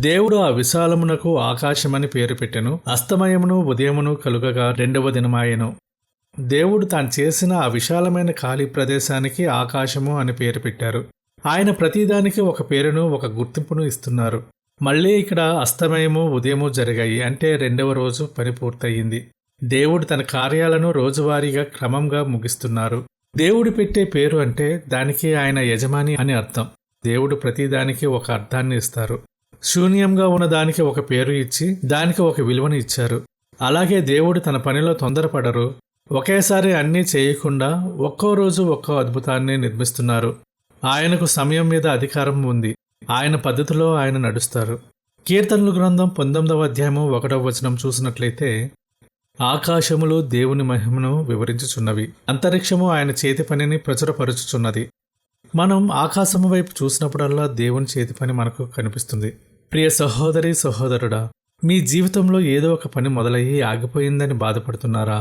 దేవుడు ఆ విశాలమునకు ఆకాశమని పేరు పెట్టెను. అస్తమయమును ఉదయమును కలుగగా రెండవ దినమాయెను. దేవుడు తాను చేసిన ఆ విశాలమైన ఖాళీ ప్రదేశానికి ఆకాశము అని పేరు పెట్టారు. ఆయన ప్రతిదానికి ఒక పేరును, ఒక గుర్తింపును ఇస్తున్నారు. మళ్ళీ ఇక్కడ అస్తమయము ఉదయము జరిగాయి, అంటే రెండవ రోజు పని పూర్తయింది. దేవుడు తన కార్యాలను రోజువారీగా క్రమంగా ముగిస్తున్నారు. దేవుడు పెట్టే పేరు అంటే దానికి ఆయన యజమాని అని అర్థం. దేవుడు ప్రతిదానికి ఒక అర్థాన్ని ఇస్తారు. శూన్యంగా ఉన్న దానికి ఒక పేరు ఇచ్చి దానికి ఒక విలువను ఇచ్చారు. అలాగే దేవుడు తన పనిలో తొందరపడరు. ఒకేసారి అన్నీ చేయకుండా ఒక్కో రోజు ఒక్కో అద్భుతాన్ని నిర్మిస్తున్నారు. ఆయనకు సమయం మీద అధికారం ఉంది. ఆయన పద్ధతిలో ఆయన నడుస్తారు. కీర్తనలు గ్రంథం 19వ అధ్యాయము 1వ వచనం చూసినట్లయితే, ఆకాశములు దేవుని మహిమను వివరించుచున్నవి, అంతరిక్షము ఆయన చేతి పనిని ప్రచురపరుచుచున్నది. మనం ఆకాశము వైపు చూసినప్పుడల్లా దేవుని చేతి పని మనకు కనిపిస్తుంది. ప్రియ సహోదరి సహోదరుడా, మీ జీవితంలో ఏదో ఒక పని మొదలయ్యి ఆగిపోయిందని బాధపడుతున్నారా?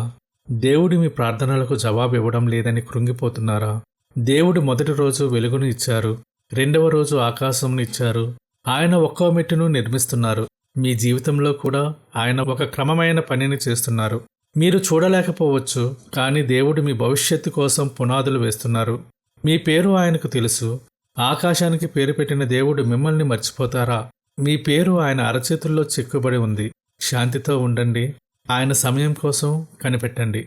దేవుడు మీ ప్రార్థనలకు జవాబు ఇవ్వడం లేదని కృంగిపోతున్నారా? దేవుడు మొదటి రోజు వెలుగును ఇచ్చారు, రెండవ రోజు ఆకాశంను ఇచ్చారు. ఆయన ఒక్కో మెట్టును నిర్మిస్తున్నారు. మీ జీవితంలో కూడా ఆయన ఒక క్రమమైన పనిని చేస్తున్నారు. మీరు చూడలేకపోవచ్చు, కానీ దేవుడు మీ భవిష్యత్తు కోసం పునాదులు వేస్తున్నారు. మీ పేరు ఆయనకు తెలుసు. ఆకాశానికి పేరు పెట్టిన దేవుడు మిమ్మల్ని మర్చిపోతారా? మీ పేరు ఆయన అరచేతుల్లో చిక్కుబడి ఉంది. శాంతితో ఉండండి. ఆయన సమయం కోసం కనిపెట్టండి.